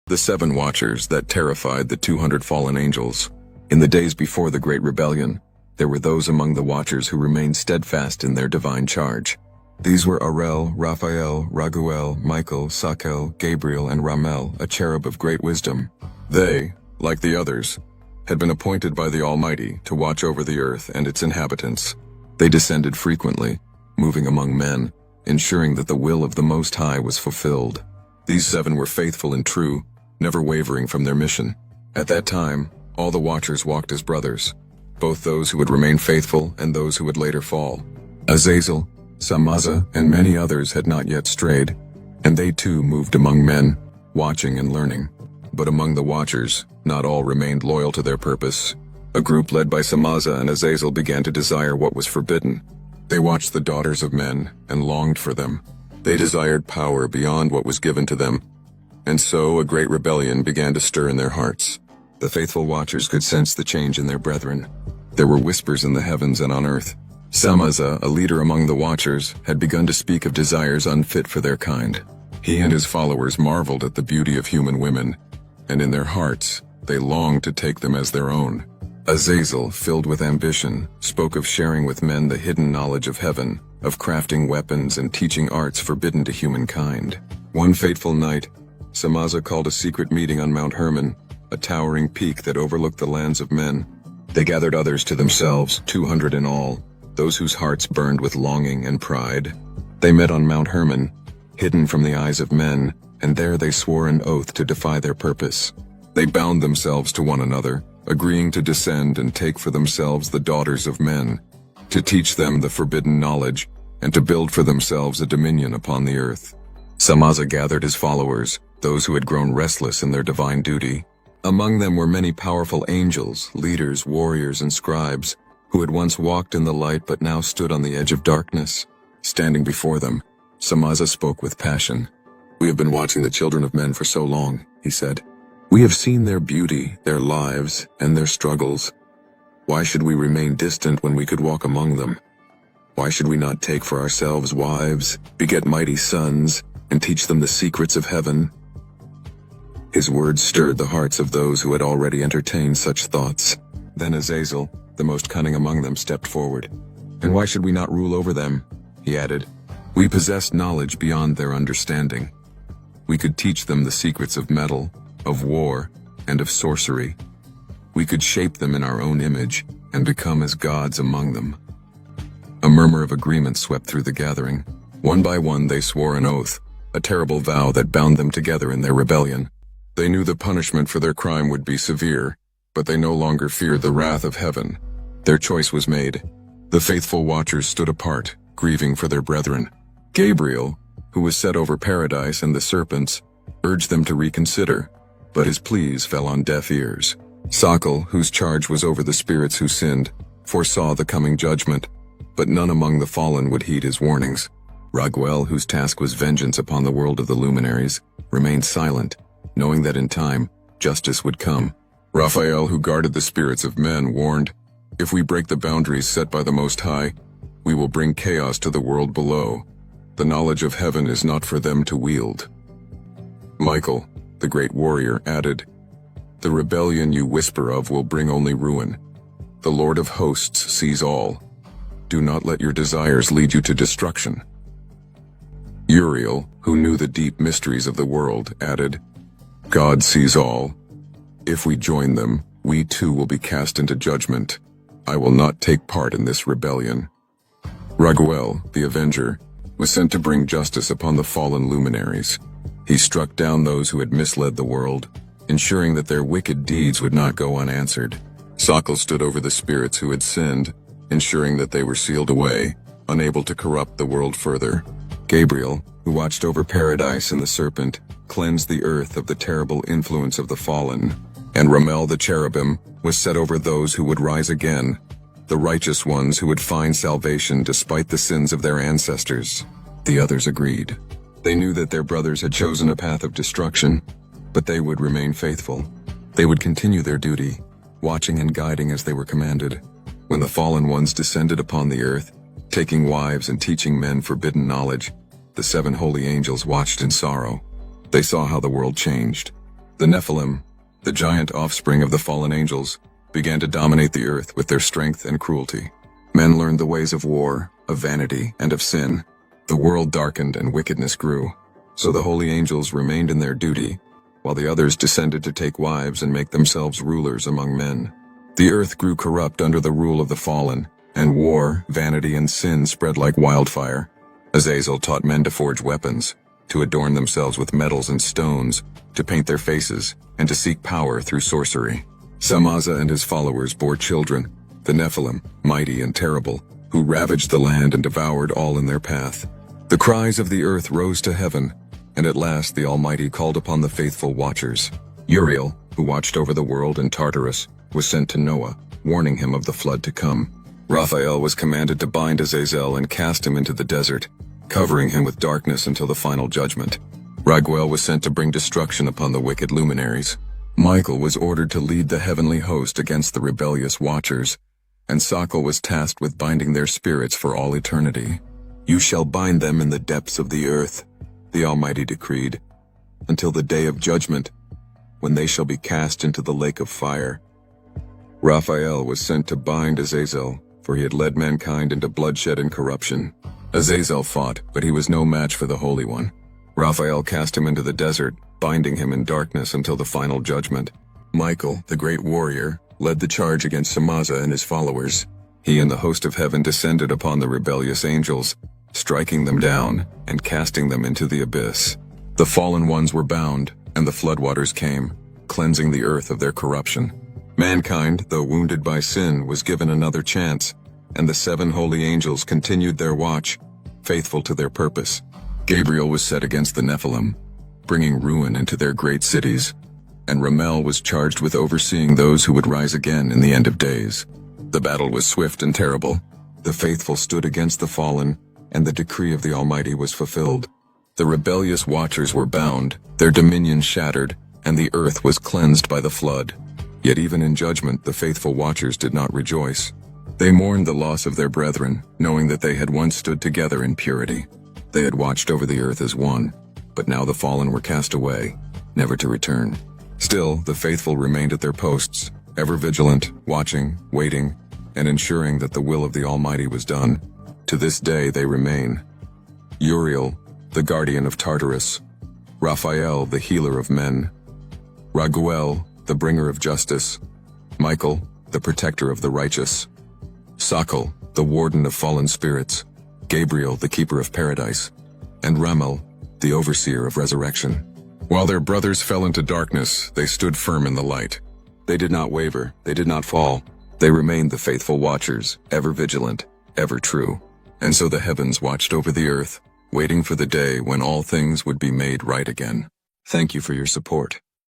The 7 Watchers that terrified the 200 fallen angels. In the days before the Great Rebellion, there were those among the Watchers who remained steadfast in their divine charge. These were Ariel, Raphael, Raguel, Michael, Sakel, Gabriel, and Ramel, a cherub of great wisdom. They, like the others, had been appointed by the Almighty to watch over the earth and its inhabitants. They descended frequently, moving among men, ensuring that the will of the Most High was fulfilled. These 7 were faithful and true, never wavering from their mission. At that time, all the Watchers walked as brothers, both those who would remain faithful and those who would later fall. Azazel, Samaza, and many others had not yet strayed, and they too moved among men, watching and learning. But among the Watchers, not all remained loyal to their purpose. A group led by Samaza and Azazel began to desire what was forbidden. They watched the daughters of men and longed for them. They desired power beyond what was given to them, and so a great rebellion began to stir in their hearts. The faithful Watchers could sense the change in their brethren. There were whispers in the heavens and on earth. Samaza, a leader among the Watchers, had begun to speak of desires unfit for their kind. He and his followers marveled at the beauty of human women, and in their hearts, they longed to take them as their own. Azazel, filled with ambition, spoke of sharing with men the hidden knowledge of heaven, of crafting weapons and teaching arts forbidden to humankind. One fateful night, Samaza called a secret meeting on Mount Hermon, a towering peak that overlooked the lands of men. They gathered others to themselves, 200 in all, those whose hearts burned with longing and pride. They met on Mount Hermon, hidden from the eyes of men, and there they swore an oath to defy their purpose. They bound themselves to one another, agreeing to descend and take for themselves the daughters of men, to teach them the forbidden knowledge, and to build for themselves a dominion upon the earth. Samaza gathered his followers, those who had grown restless in their divine duty. Among them were many powerful angels, leaders, warriors, and scribes, who had once walked in the light but now stood on the edge of darkness. Standing before them, Samaza spoke with passion. "We have been watching the children of men for so long," he said. "We have seen their beauty, their lives, and their struggles. Why should we remain distant when we could walk among them? Why should we not take for ourselves wives, beget mighty sons, and teach them the secrets of heaven?" His words stirred the hearts of those who had already entertained such thoughts. Then Azazel, the most cunning among them, stepped forward. "And why should we not rule over them?" he added. "We possess knowledge beyond their understanding. We could teach them the secrets of metal, of war, and of sorcery. We could shape them in our own image and become as gods among them." A murmur of agreement swept through the gathering. One by one they swore an oath, a terrible vow that bound them together in their rebellion. They knew the punishment for their crime would be severe, but they no longer feared the wrath of heaven. Their choice was made. The faithful Watchers stood apart, grieving for their brethren. Gabriel, who was set over paradise and the serpents, urged them to reconsider, but his pleas fell on deaf ears. Sakel, whose charge was over the spirits who sinned, foresaw the coming judgment, but none among the fallen would heed his warnings. Raguel, whose task was vengeance upon the world of the luminaries, remained silent, knowing that in time, justice would come. Raphael, who guarded the spirits of men, warned, "If we break the boundaries set by the Most High, we will bring chaos to the world below. The knowledge of heaven is not for them to wield." Michael, the great warrior, added, "The rebellion you whisper of will bring only ruin. The Lord of hosts sees all. Do not let your desires lead you to destruction." Uriel, who knew the deep mysteries of the world, added, "God sees all. If we join them, we too will be cast into judgment. I will not take part in this rebellion." Raguel, the avenger, was sent to bring justice upon the fallen luminaries. He struck down those who had misled the world, ensuring that their wicked deeds would not go unanswered. Sakel stood over the spirits who had sinned, ensuring that they were sealed away, unable to corrupt the world further. Gabriel, who watched over paradise and the serpent, cleansed the earth of the terrible influence of the fallen. And Ramel the cherubim was set over those who would rise again, the righteous ones who would find salvation despite the sins of their ancestors. The others agreed. They knew that their brothers had chosen a path of destruction, but they would remain faithful. They would continue their duty, watching and guiding as they were commanded. When the fallen ones descended upon the earth, taking wives and teaching men forbidden knowledge, the 7 holy angels watched in sorrow. They saw how the world changed. The Nephilim, the giant offspring of the fallen angels, began to dominate the earth with their strength and cruelty. Men learned the ways of war, of vanity, and of sin. The world darkened and wickedness grew. So the holy angels remained in their duty, while the others descended to take wives and make themselves rulers among men. The earth grew corrupt under the rule of the fallen, and war, vanity, and sin spread like wildfire. Azazel taught men to forge weapons, to adorn themselves with metals and stones, to paint their faces, and to seek power through sorcery. Samaza and his followers bore children, the Nephilim, mighty and terrible, who ravaged the land and devoured all in their path. The cries of the earth rose to heaven, and at last the Almighty called upon the faithful watchers. Uriel, who watched over the world in Tartarus, was sent to Noah, warning him of the flood to come. Raphael was commanded to bind Azazel and cast him into the desert, covering him with darkness until the final judgment. Raguel was sent to bring destruction upon the wicked luminaries. Michael was ordered to lead the heavenly host against the rebellious watchers, and Sakal was tasked with binding their spirits for all eternity. "You shall bind them in the depths of the earth," the Almighty decreed, "until the day of judgment, when they shall be cast into the lake of fire." Raphael was sent to bind Azazel, for he had led mankind into bloodshed and corruption. Azazel fought, but he was no match for the Holy One. Raphael cast him into the desert, binding him in darkness until the final judgment. Michael, the great warrior, led the charge against Samaza and his followers. He and the host of heaven descended upon the rebellious angels, striking them down and casting them into the abyss. The fallen ones were bound, and the floodwaters came, cleansing the earth of their corruption. Mankind, though wounded by sin, was given another chance, and the 7 holy angels continued their watch, faithful to their purpose. Gabriel was set against the Nephilim, bringing ruin into their great cities, and Ramel was charged with overseeing those who would rise again in the end of days. The battle was swift and terrible. The faithful stood against the fallen, and the decree of the Almighty was fulfilled. The rebellious watchers were bound, their dominion shattered, and the earth was cleansed by the flood. Yet even in judgment, the faithful watchers did not rejoice. They mourned the loss of their brethren, knowing that they had once stood together in purity. They had watched over the earth as one, but now the fallen were cast away, never to return. Still, the faithful remained at their posts, ever vigilant, watching, waiting, and ensuring that the will of the Almighty was done. To this day they remain. Uriel, the guardian of Tartarus. Raphael, the healer of men. Raguel, the bringer of justice. Michael, the protector of the righteous. Sakal, the warden of fallen spirits. Gabriel, the keeper of paradise. And Ramel, the overseer of resurrection. While their brothers fell into darkness, they stood firm in the light. They did not waver, they did not fall. They remained the faithful watchers, ever vigilant, ever true. And so the heavens watched over the earth, waiting for the day when all things would be made right again. Thank you for your support.